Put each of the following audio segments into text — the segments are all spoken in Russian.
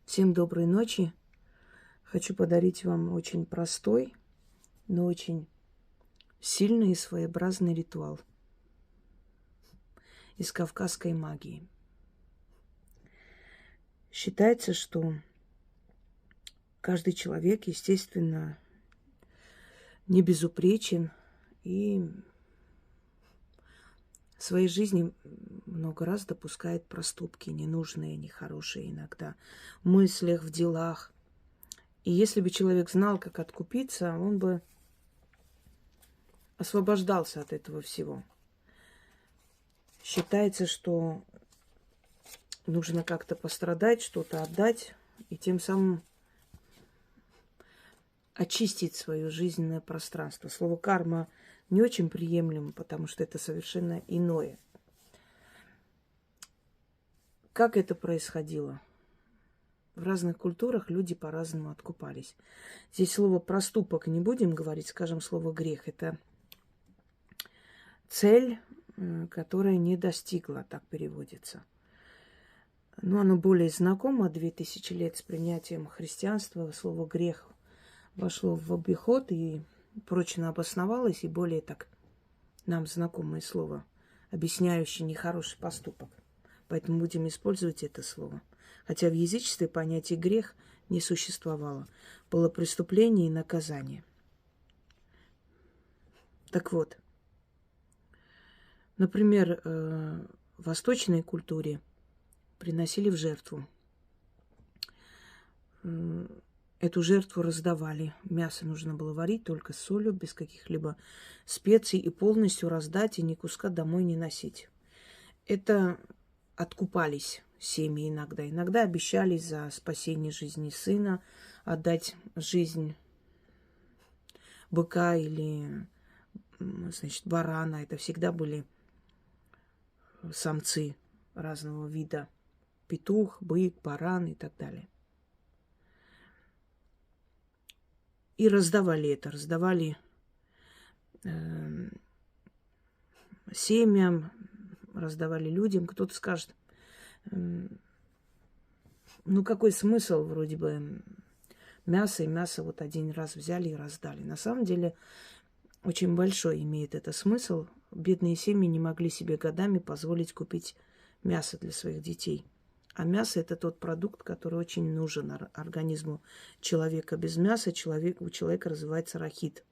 Всем доброй ночи. Хочу подарить вам очень простой, но очень сильный и своеобразный ритуал из кавказской магии. Считается, что каждый человек, естественно, не безупречен и в своей жизни много раз допускает проступки, ненужные, нехорошие иногда, в мыслях, в делах. И если бы человек знал, как откупиться, он бы освобождался от этого всего. Считается, что нужно как-то пострадать, что-то отдать, и тем самым очистить свое жизненное пространство. Слово карма не очень приемлемо, потому что это совершенно иное. Как это происходило? В разных культурах люди по-разному откупались. Здесь слово проступок не будем говорить, скажем слово грех. Это цель, которая не достигла, так переводится. Но оно более знакомо, 2000 лет с принятием христианства. Слово грех вошло в обиход и прочно обосновалось, и более так нам знакомое слово, объясняющее нехороший поступок. Поэтому будем использовать это слово. Хотя в язычестве понятие грех не существовало. Было преступление и наказание. Так вот, например, в восточной культуре приносили в жертву. Эту жертву раздавали. Мясо нужно было варить только с солью, без каких-либо специй, и полностью раздать, и ни куска домой не носить. Это откупались семьи иногда. Иногда обещали за спасение жизни сына отдать жизнь быка или, значит, барана. Это всегда были самцы разного вида. Петух, бык, баран и так далее. И раздавали это, раздавали семьям, раздавали людям. Кто-то скажет, ну какой смысл, вроде бы мясо, и мясо вот один раз взяли и раздали. На самом деле очень большой имеет это смысл. Бедные семьи не могли себе годами позволить купить мясо для своих детей. А мясо – это тот продукт, который очень нужен организму человека. Без мяса у человека развивается рахит.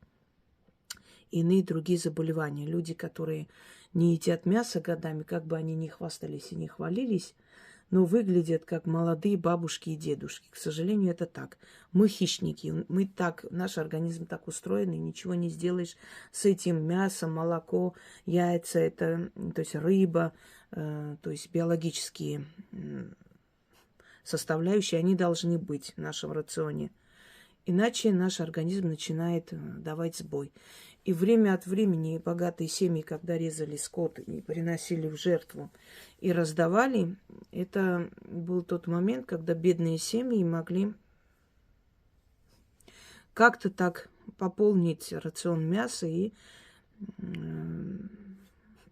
Иные другие заболевания. Люди, которые не едят мясо годами, как бы они ни хвастались и не хвалились, но выглядят как молодые бабушки и дедушки. К сожалению, это так. Мы хищники, наш организм так устроен, и ничего не сделаешь с этим. Мясо, молоко, яйца, это, то есть рыба, то есть биологические составляющие, они должны быть в нашем рационе. Иначе наш организм начинает давать сбой. И время от времени богатые семьи, когда резали скот и приносили в жертву и раздавали, это был тот момент, когда бедные семьи могли как-то так пополнить рацион мяса и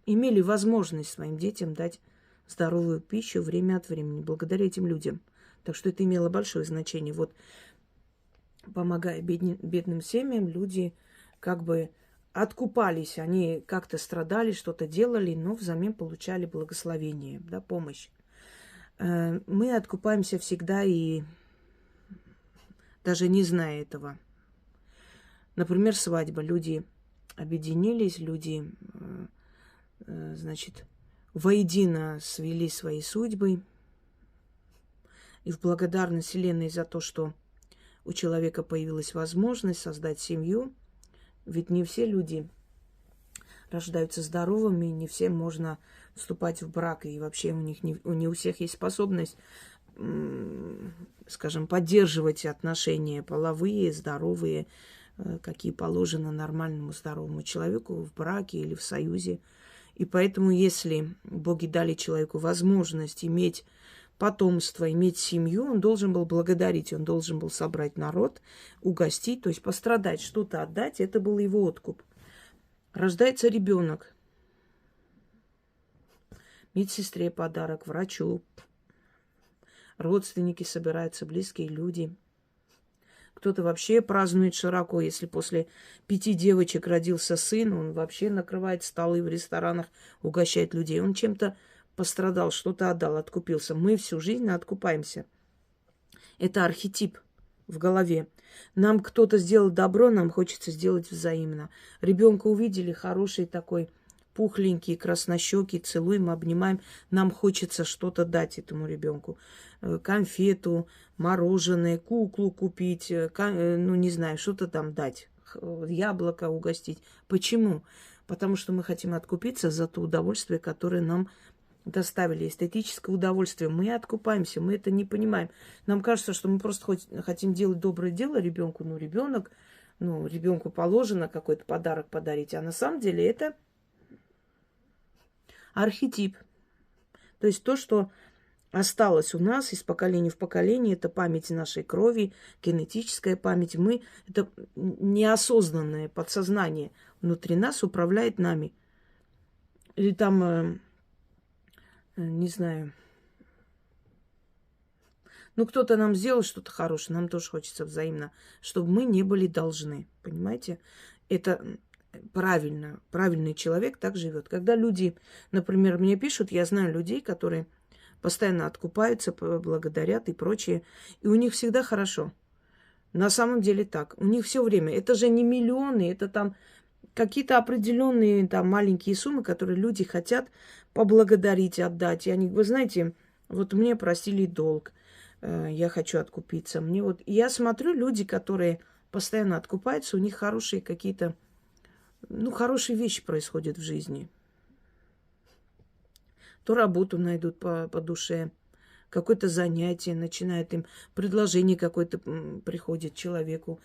имели возможность своим детям дать здоровую пищу время от времени, благодаря этим людям. Так что это имело большое значение. Вот, помогая бедным семьям, люди как бы откупались, они как-то страдали, что-то делали, но взамен получали благословение, да, помощь. Мы откупаемся всегда и даже не зная этого. Например, свадьба. Люди объединились, люди, значит, воедино свели свои судьбы. И в благодарность Вселенной за то, что у человека появилась возможность создать семью. Ведь не все люди рождаются здоровыми, не всем можно вступать в брак, и вообще не у всех есть способность, скажем, поддерживать отношения половые, здоровые, какие положено нормальному здоровому человеку в браке или в союзе. И поэтому, если боги дали человеку возможность иметь потомство, иметь семью, он должен был благодарить, он должен был собрать народ, угостить, то есть пострадать, что-то отдать, это был его откуп. Рождается ребенок, медсестре подарок, врачу, родственники собираются, близкие люди. Кто-то вообще празднует широко. Если после 5 девочек родился сын, он вообще накрывает столы в ресторанах, угощает людей. Он чем-то пострадал, что-то отдал, откупился. Мы всю жизнь откупаемся. Это архетип в голове. Нам кто-то сделал добро, нам хочется сделать взаимно. Ребенка увидели, хороший такой, пухленький, краснощекий, целуем, обнимаем. Нам хочется что-то дать этому ребенку. Конфету, мороженое, куклу купить, ну, не знаю, что-то там дать. Яблоко угостить. Почему? Потому что мы хотим откупиться за то удовольствие, которое нам доставили, эстетическое удовольствие. Мы откупаемся, мы это не понимаем. Нам кажется, что мы просто хотим делать доброе дело ребенку. Ну, ребенку положено какой-то подарок подарить. А на самом деле это архетип. То есть то, что осталось у нас из поколения в поколение, это память нашей крови, генетическая память. Это неосознанное подсознание внутри нас управляет нами. Или там, не знаю, ну кто-то нам сделал что-то хорошее, нам тоже хочется взаимно, чтобы мы не были должны. Понимаете? Это правильно. Правильный человек так живет. Когда люди, например, мне пишут, я знаю людей, которые постоянно откупаются, благодарят и прочее, и у них всегда хорошо. На самом деле так. У них все время. Это же не миллионы, это там какие-то определенные там маленькие суммы, которые люди хотят поблагодарить, отдать. И они, вы знаете, вот мне простили долг, я хочу откупиться. И я смотрю, люди, которые постоянно откупаются, у них хорошие какие-то, хорошие вещи происходят в жизни. То работу найдут по душе, какое-то занятие начинает им, предложение какое-то приходит человеку.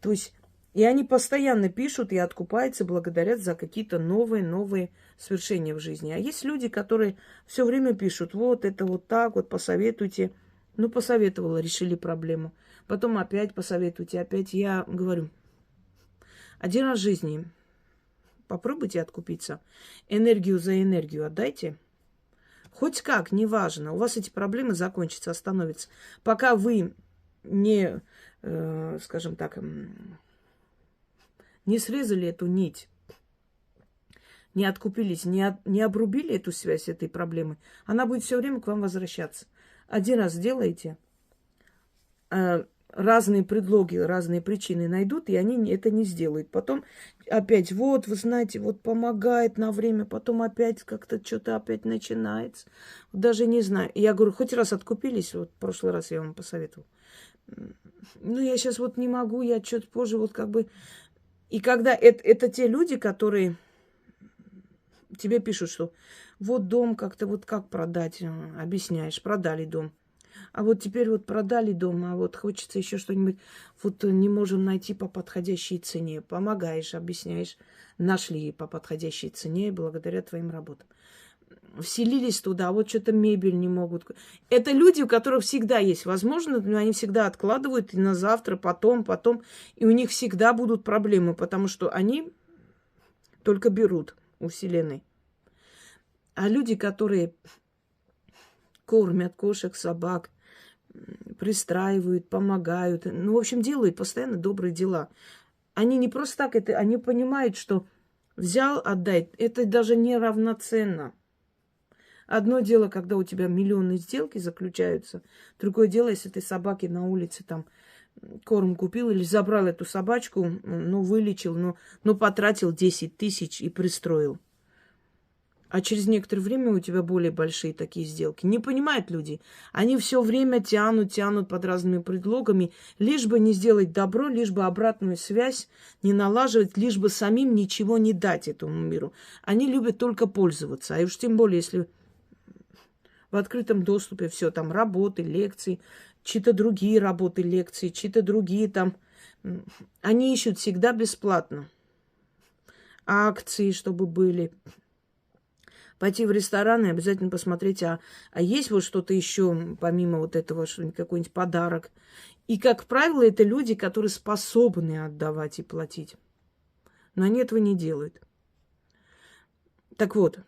То есть, и они постоянно пишут и откупаются, благодарят за какие-то новые свершения в жизни. А есть люди, которые все время пишут, вот это вот так, вот посоветуйте. Ну, посоветовала, решили проблему. Потом опять посоветуйте, опять. Я говорю, один раз в жизни попробуйте откупиться. Энергию за энергию отдайте. Хоть как, неважно. У вас эти проблемы закончатся, остановятся. Пока вы не, скажем так, не срезали эту нить, не откупились, не обрубили эту связь этой проблемы, она будет все время к вам возвращаться. Один раз сделаете, разные предлоги, разные причины найдут, и они это не сделают. Потом опять, вот, вы знаете, вот помогает на время, потом опять как-то что-то опять начинается. Даже не знаю. Я говорю, хоть раз откупились, вот в прошлый раз я вам посоветовала. Ну, я сейчас вот не могу, я что-то позже вот как бы... И когда это те люди, которые тебе пишут, что вот дом как-то вот как продать, объясняешь, продали дом. А вот теперь вот продали дом, а вот хочется еще что-нибудь, вот не можем найти по подходящей цене. Помогаешь, объясняешь, нашли по подходящей цене благодаря твоим работам. Вселились туда, а вот что-то мебель не могут. Это люди, у которых всегда есть возможность, но они всегда откладывают и на завтра, потом. И у них всегда будут проблемы, потому что они только берут у Вселенной. А люди, которые кормят кошек, собак, пристраивают, помогают, в общем, делают постоянно добрые дела. Они не просто так это, они понимают, что взял, отдай, это даже не равноценно. Одно дело, когда у тебя миллионные сделки заключаются, другое дело, если ты собаке на улице там корм купил или забрал эту собачку, вылечил, потратил 10 тысяч и пристроил. А через некоторое время у тебя более большие такие сделки. Не понимают люди. Они все время тянут под разными предлогами, лишь бы не сделать добро, лишь бы обратную связь не налаживать, лишь бы самим ничего не дать этому миру. Они любят только пользоваться. А уж тем более, если в открытом доступе все там работы, лекции, чьи-то другие работы, лекции, чьи-то другие там. Они ищут всегда бесплатно. Акции, чтобы были. Пойти в ресторан и обязательно посмотреть, а есть вот что-то еще, помимо вот этого, что-нибудь, какой-нибудь подарок. И, как правило, это люди, которые способны отдавать и платить. Но они этого не делают. Так вот,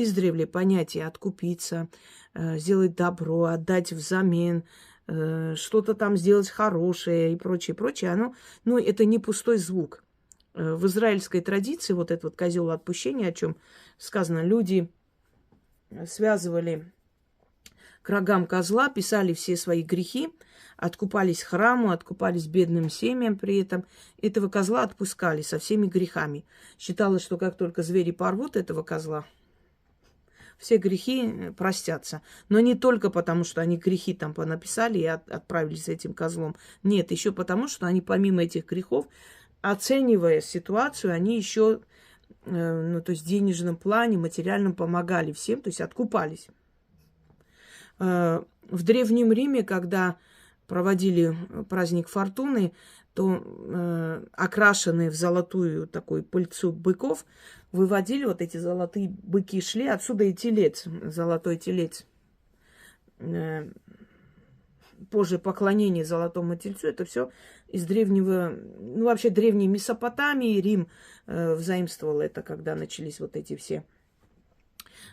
издревле понятие откупиться, сделать добро, отдать взамен, что-то там сделать хорошее и прочее, прочее, оно, ну, это не пустой звук. В израильской традиции вот этот вот козел отпущения, о чем сказано, люди связывали к рогам козла, писали все свои грехи, откупались храму, откупались бедным семьям при этом. Этого козла отпускали со всеми грехами. Считалось, что как только звери порвут этого козла, все грехи простятся. Но не только потому, что они грехи там понаписали и отправились с этим козлом. Нет, еще потому, что они помимо этих грехов, оценивая ситуацию, они еще, ну, то есть в денежном плане, материальном помогали всем, то есть откупались. В Древнем Риме, когда проводили праздник Фортуны, то окрашенные в золотую такую пыльцу быков выводили, вот эти золотые быки шли, отсюда и телец, золотой телец. Позже поклонение золотому тельцу, это все из древнего, ну вообще древней Месопотамии, Рим взаимствовал это, когда начались вот эти все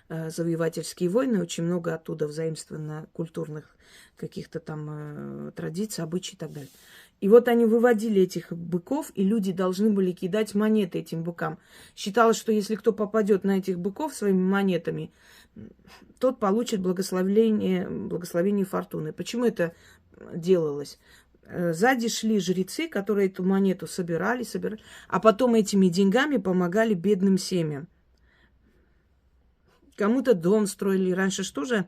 завоевательские войны, очень много оттуда взаимствовано культурных каких-то там традиций, обычаев и так далее. И вот они выводили этих быков, и люди должны были кидать монеты этим быкам. Считалось, что если кто попадет на этих быков своими монетами, тот получит благословение фортуны. Почему это делалось? Сзади шли жрецы, которые эту монету собирали, а потом этими деньгами помогали бедным семьям. Кому-то дом строили. Раньше что же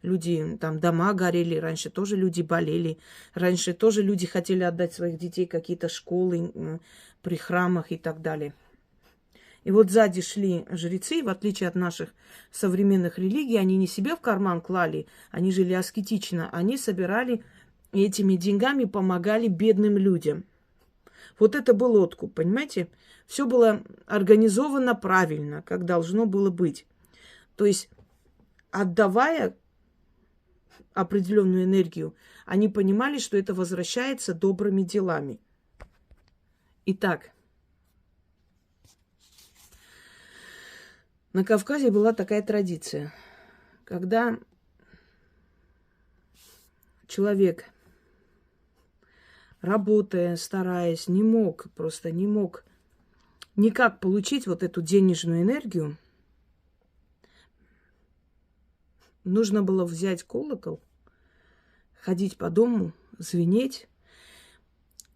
люди, там дома горели, раньше тоже люди болели, раньше тоже люди хотели отдать своих детей в какие-то школы при храмах и так далее. И вот сзади шли жрецы, в отличие от наших современных религий, они не себе в карман клали, они жили аскетично, они собирали и этими деньгами помогали бедным людям. Вот это был откуп, понимаете? Все было организовано правильно, как должно было быть. То есть, отдавая определенную энергию, они понимали, что это возвращается добрыми делами. Итак, на Кавказе была такая традиция, когда человек, работая, стараясь, просто не мог никак получить вот эту денежную энергию, нужно было взять колокол, ходить по дому, звенеть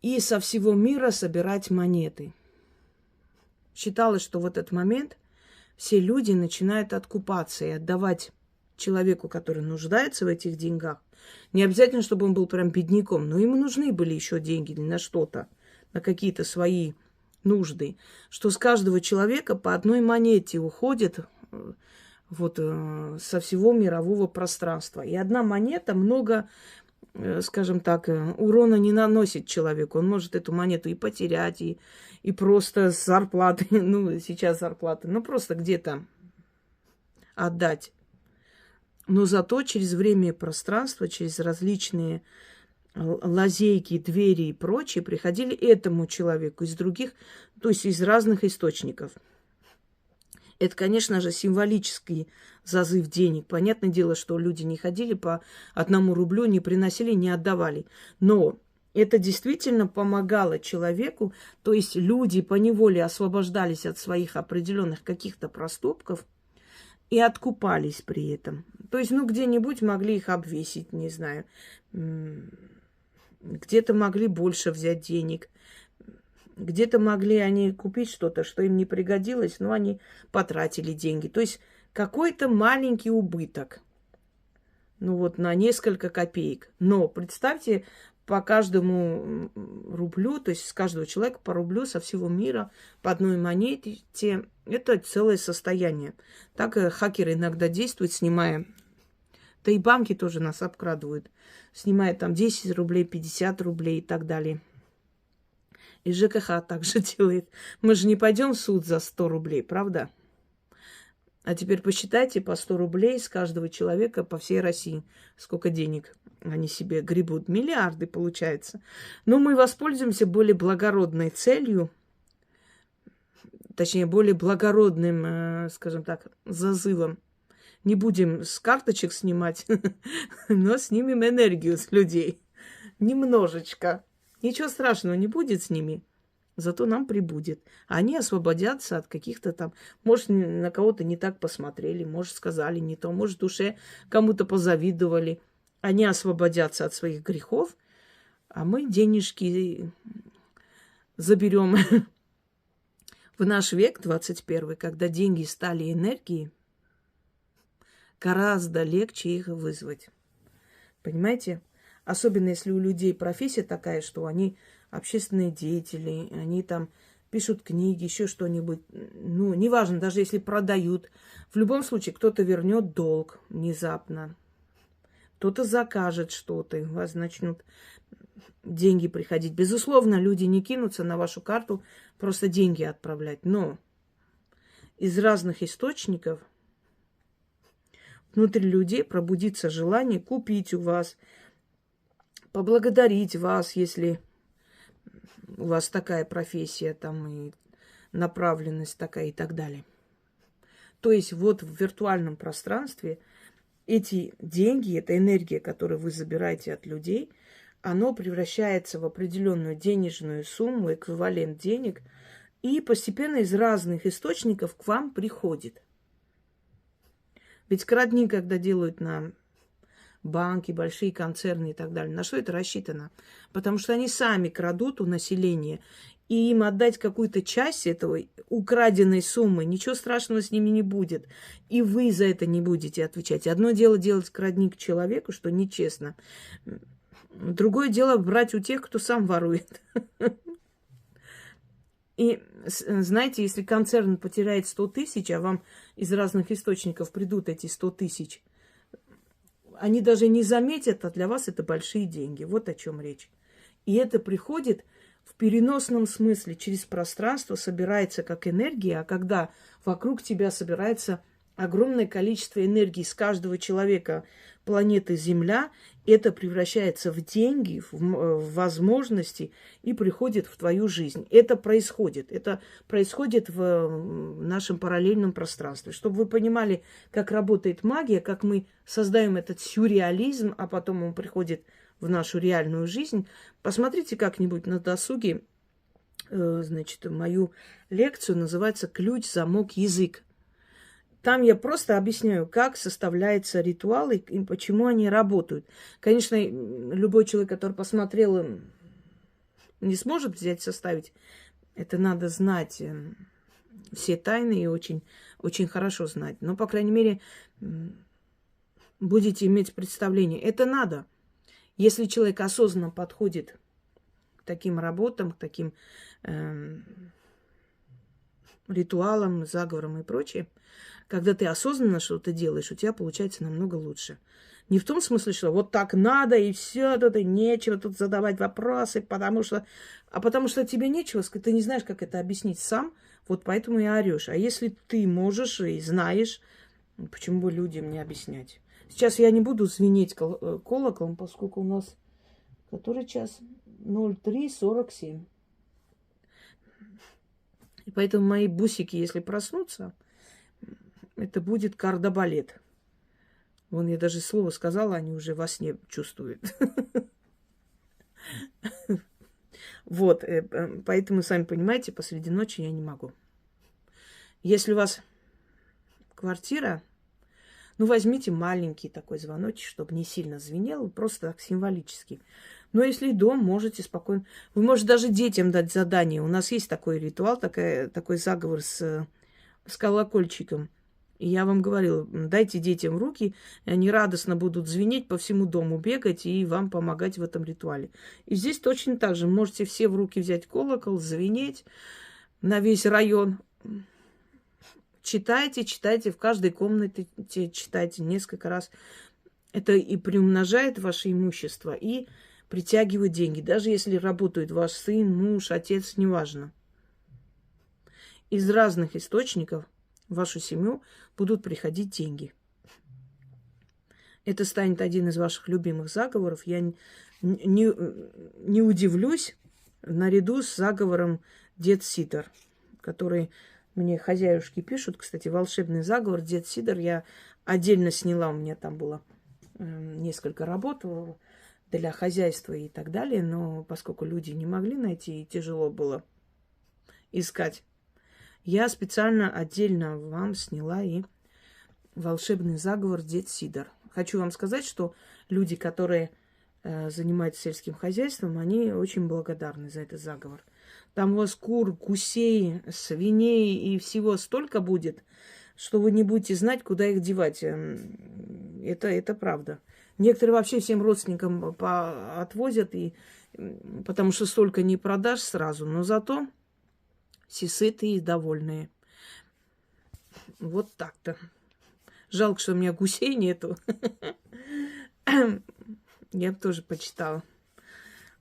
и со всего мира собирать монеты. Считалось, что в этот момент все люди начинают откупаться и отдавать человеку, который нуждается в этих деньгах. Не обязательно, чтобы он был прям бедняком, но ему нужны были еще деньги на что-то, на какие-то свои нужды. Что с каждого человека по одной монете уходит вот со всего мирового пространства. И одна монета много, скажем так, урона не наносит человеку. Он может эту монету и потерять, и просто с зарплаты, ну, сейчас зарплаты, ну, просто где-то отдать. Но зато через время и пространство, через различные лазейки, двери и прочее приходили этому человеку из других, то есть из разных источников. Это, конечно же, символический зазыв денег. Понятное дело, что люди не ходили по 1 рублю, не приносили, не отдавали. Но это действительно помогало человеку, то есть люди поневоле освобождались от своих определенных каких-то проступков и откупались при этом. То есть, ну, где-нибудь могли их обвесить, не знаю, где-то могли больше взять денег, где-то могли они купить что-то, что им не пригодилось, но они потратили деньги. То есть какой-то маленький убыток, ну вот на несколько копеек. Но представьте, по каждому рублю, то есть с каждого человека по рублю со всего мира, по одной монете, это целое состояние. Так хакеры иногда действуют, снимая, да и банки тоже нас обкрадывают, снимая там 10 рублей, 50 рублей и так далее. И ЖКХ также делает. Мы же не пойдем в суд за 100 рублей, правда? А теперь посчитайте по 100 рублей с каждого человека по всей России. Сколько денег они себе гребут. Миллиарды получается. Но мы воспользуемся более благородной целью. точнее, более благородным, скажем так, зазывом. Не будем с карточек снимать, но снимем энергию с людей. Немножечко. Ничего страшного не будет с ними, зато нам прибудет. Они освободятся от каких-то там... Может, на кого-то не так посмотрели, может, сказали не то, может, в душе кому-то позавидовали. Они освободятся от своих грехов, а мы денежки заберем. В наш век, 21, когда деньги стали энергией, гораздо легче их вызвать. Понимаете? Особенно если у людей профессия такая, что они общественные деятели, они там пишут книги, еще что-нибудь. Ну, неважно, даже если продают. В любом случае, кто-то вернет долг внезапно. Кто-то закажет что-то, и у вас начнут деньги приходить. Безусловно, люди не кинутся на вашу карту просто деньги отправлять. Но из разных источников внутри людей пробудится желание купить у вас, поблагодарить вас, если у вас такая профессия там и направленность такая и так далее. То есть вот в виртуальном пространстве эти деньги, эта энергия, которую вы забираете от людей, оно превращается в определенную денежную сумму, эквивалент денег, и постепенно из разных источников к вам приходит. Ведь крадни, когда делают на банки, большие концерны и так далее, на что это рассчитано? Потому что они сами крадут у населения, и им отдать какую-то часть этого украденной суммы, ничего страшного с ними не будет. И вы за это не будете отвечать. Одно дело делать крадни к человеку, что нечестно. Другое дело брать у тех, кто сам ворует. И знаете, если концерн потеряет 100 тысяч, а вам из разных источников придут эти 100 тысяч, они даже не заметят, а для вас это большие деньги. Вот о чем речь. И это приходит в переносном смысле, через пространство собирается как энергия, а когда вокруг тебя собирается огромное количество энергии с каждого человека планеты Земля, это превращается в деньги, в возможности и приходит в твою жизнь. Это происходит в нашем параллельном пространстве. Чтобы вы понимали, как работает магия, как мы создаем этот сюрреализм, а потом он приходит в нашу реальную жизнь, посмотрите как-нибудь на досуге, значит, мою лекцию, называется «Ключ, замок, язык». Там я просто объясняю, как составляются ритуалы и почему они работают. Конечно, любой человек, который посмотрел, не сможет взять составить. Это надо знать все тайны и очень, очень хорошо знать. Но, по крайней мере, будете иметь представление. Это надо. Если человек осознанно подходит к таким работам, к таким ритуалам, заговорам и прочее, когда ты осознанно что-то делаешь, у тебя получается намного лучше. Не в том смысле, что вот так надо, и все, тут и нечего тут задавать вопросы, потому что тебе нечего сказать, ты не знаешь, как это объяснить сам, вот поэтому и орешь. А если ты можешь и знаешь, почему бы людям не объяснять? Сейчас я не буду звенеть колоколом, поскольку у нас который час? 03:47. И поэтому мои бусики, если проснутся, это будет кардебалет. Вон я даже слово сказала, они уже во сне чувствуют. Вот, поэтому, сами понимаете, посреди ночи я не могу. Если у вас квартира, ну, возьмите маленький такой звоночек, чтобы не сильно звенел, просто так символически. Но если дом, можете спокойно... Вы можете даже детям дать задание. У нас есть такой ритуал, такой заговор с колокольчиком. И я вам говорила, дайте детям в руки, и они радостно будут звенеть, по всему дому бегать и вам помогать в этом ритуале. И здесь точно так же. Можете все в руки взять колокол, звенеть на весь район. Читайте, в каждой комнате читайте несколько раз. Это и приумножает ваше имущество, и притягивает деньги. Даже если работает ваш сын, муж, отец, неважно. Из разных источников в вашу семью будут приходить деньги. Это станет один из ваших любимых заговоров. Я не удивлюсь наряду с заговором Дед Сидор, который Мне хозяюшки пишут, кстати, волшебный заговор, дед Сидор. Я отдельно сняла, у меня там было несколько работ для хозяйства и так далее. Но поскольку люди не могли найти и тяжело было искать, я специально отдельно вам сняла и волшебный заговор дед Сидор. Хочу вам сказать, что люди, которые занимаются сельским хозяйством, они очень благодарны за этот заговор. Там у вас кур, гусей, свиней и всего столько будет, что вы не будете знать, куда их девать. Это правда. Некоторые вообще всем родственникам отвозят, потому что столько не продашь сразу, но зато все сытые и довольные. Вот так-то. Жалко, что у меня гусей нету. Я бы тоже почитала.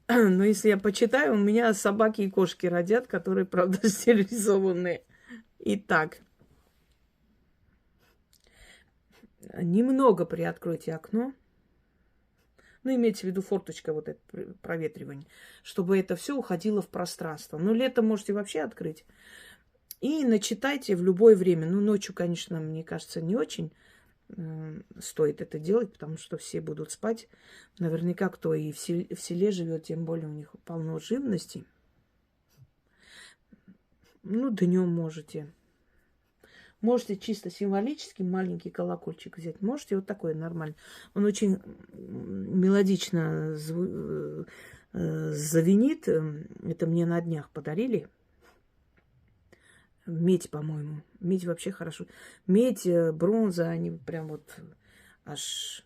Но если я почитаю, у меня собаки и кошки родят, которые, правда, стерилизованные. Итак. Немного приоткройте окно. Ну, имейте в виду форточка, вот это проветривание. Чтобы это все уходило в пространство. Но летом можете вообще открыть. И начитайте в любое время. Ну, ночью, конечно, мне кажется, не очень стоит это делать, потому что все будут спать. Наверняка, кто и в селе живет, тем более у них полно живности. Ну, днем можете. Можете чисто символически маленький колокольчик взять. Можете вот такой нормально. Он очень мелодично завенит. Это мне на днях подарили. Медь, по-моему. Медь вообще хорошо. Медь, бронза, они прям вот аж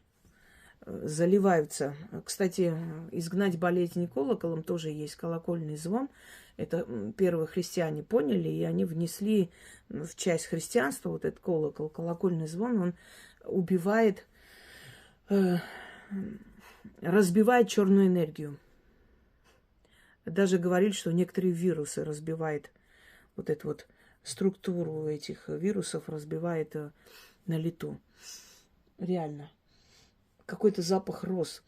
заливаются. Кстати, изгнать болезни колоколом тоже есть колокольный звон. Это первые христиане поняли, и они внесли в часть христианства вот этот колокол, колокольный звон. Он убивает, разбивает черную энергию. Даже говорили, что некоторые вирусы разбивает вот эту вот структуру этих вирусов, разбивает на лету. Реально. Какой-то запах роз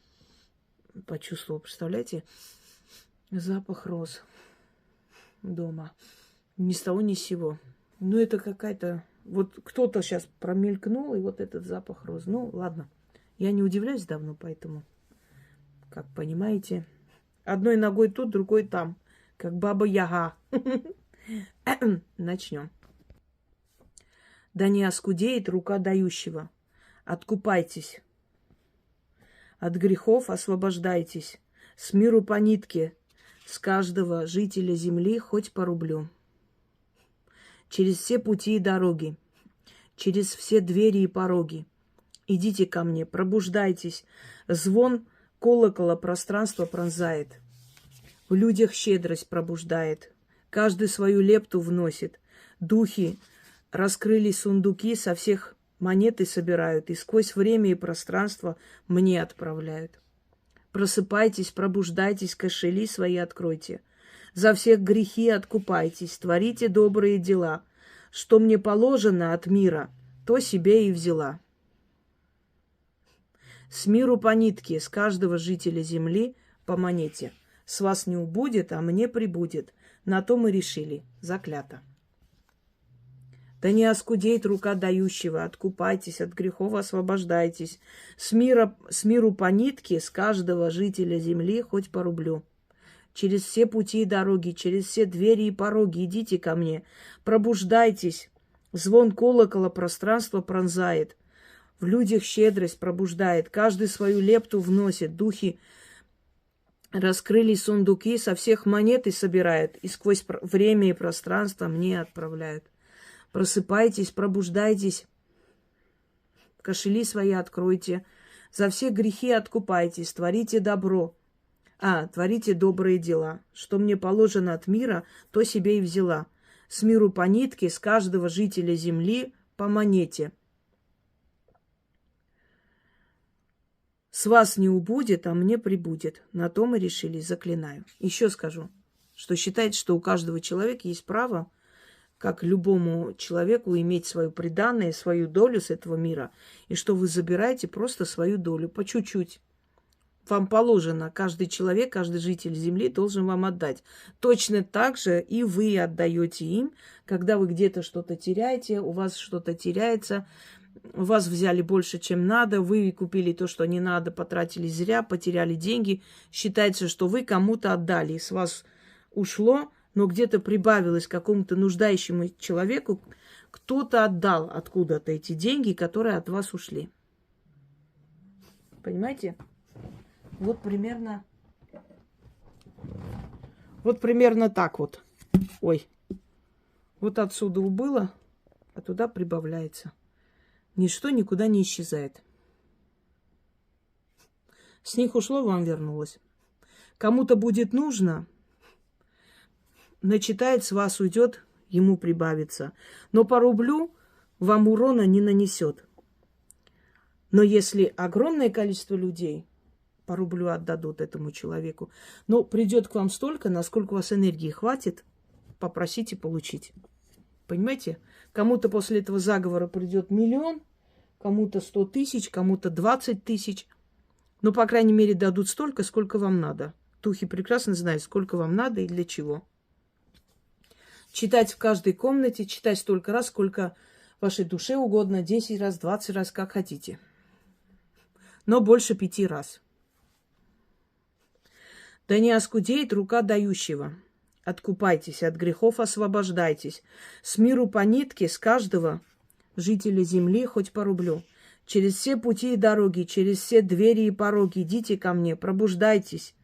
почувствовал, представляете? Запах роз дома. Ни с того, ни с сего. Ну, это какая-то... Вот кто-то сейчас промелькнул, и вот этот запах роз. Ну, ладно. Я не удивляюсь давно, поэтому, как понимаете, одной ногой тут, другой там. Как баба-яга. Начнем. Да не оскудеет рука дающего. Откупайтесь. От грехов освобождайтесь. С миру по нитке. С каждого жителя земли хоть по рублю. Через все пути и дороги. Через все двери и пороги. Идите ко мне, пробуждайтесь. Звон колокола пространство пронзает. В людях щедрость пробуждает. Каждый свою лепту вносит. Духи раскрыли сундуки, со всех монеты собирают и сквозь время и пространство мне отправляют. Просыпайтесь, пробуждайтесь, кошели свои откройте. За всех грехи откупайтесь, творите добрые дела. Что мне положено от мира, то себе и взяла. С миру по нитке, с каждого жителя земли по монете. С вас не убудет, а мне прибудет. На то мы решили. Заклято. Да не оскудеет рука дающего. Откупайтесь, от грехов освобождайтесь. С миру по нитке, с каждого жителя земли хоть по рублю. Через все пути и дороги, через все двери и пороги идите ко мне. Пробуждайтесь. Звон колокола пространство пронзает. В людях щедрость пробуждает. Каждый свою лепту вносит. Духи раскрыли сундуки, со всех монеты собирают. И сквозь время и пространство мне отправляют. Просыпайтесь, пробуждайтесь. Кошели свои откройте. За все грехи откупайтесь. Творите добро. Творите добрые дела. Что мне положено от мира, то себе и взяла. С миру по нитке, с каждого жителя земли по монете. С вас не убудет, а мне прибудет. На то мы решили, заклинаю. Еще скажу, что считается, что у каждого человека есть право, как любому человеку, иметь свое преданное, свою долю с этого мира. И что вы забираете просто свою долю, по чуть-чуть. вам положено. Каждый человек, каждый житель Земли должен вам отдать. Точно так же и вы отдаете им, когда вы где-то что-то теряете, у вас что-то теряется, у вас взяли больше, чем надо, вы купили то, что не надо, потратили зря, потеряли деньги. Считается, что вы кому-то отдали, с вас ушло, но где-то прибавилось какому-то нуждающему человеку, кто-то отдал откуда-то эти деньги, которые от вас ушли. Понимаете? Вот примерно так вот. Ой. Вот отсюда убыло, а туда прибавляется. Ничто никуда не исчезает. С них ушло, вам вернулось. Кому-то будет нужно, начитает, с вас уйдет, ему прибавится. Но по рублю вам урона не нанесет. Но если огромное количество людей по рублю отдадут этому человеку, но придет к вам столько, насколько у вас энергии хватит, попросите получить. Понимаете? Кому-то после этого заговора придет 1 000 000, кому-то 100 000, кому-то 20 000. Но, по крайней мере, дадут столько, сколько вам надо. Духи прекрасно знают, сколько вам надо и для чего. Читать в каждой комнате, читать столько раз, сколько вашей душе угодно, 10 раз, 20 раз, как хотите. Но больше 5 раз. Да не оскудеет рука дающего. Откупайтесь, от грехов освобождайтесь. С миру по нитке, с каждого жителя земли хоть по рублю. Через все пути и дороги, через все двери и пороги идите ко мне, пробуждайтесь.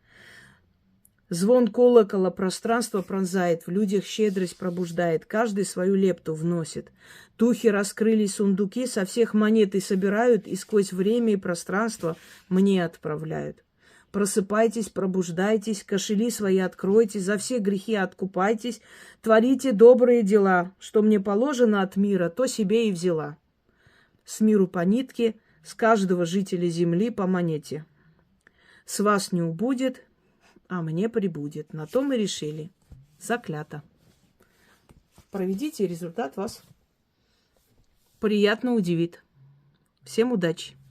Звон колокола пространство пронзает, в людях щедрость пробуждает, каждый свою лепту вносит. Духи раскрыли сундуки, со всех монеты собирают и сквозь время и пространство мне отправляют. Просыпайтесь, пробуждайтесь, кошели свои откройте, за все грехи откупайтесь, творите добрые дела. Что мне положено от мира, то себе и взяла. С миру по нитке, с каждого жителя земли по монете. С вас не убудет, а мне прибудет. На то мы решили. Заклято. Проведите, результат вас приятно удивит. Всем удачи!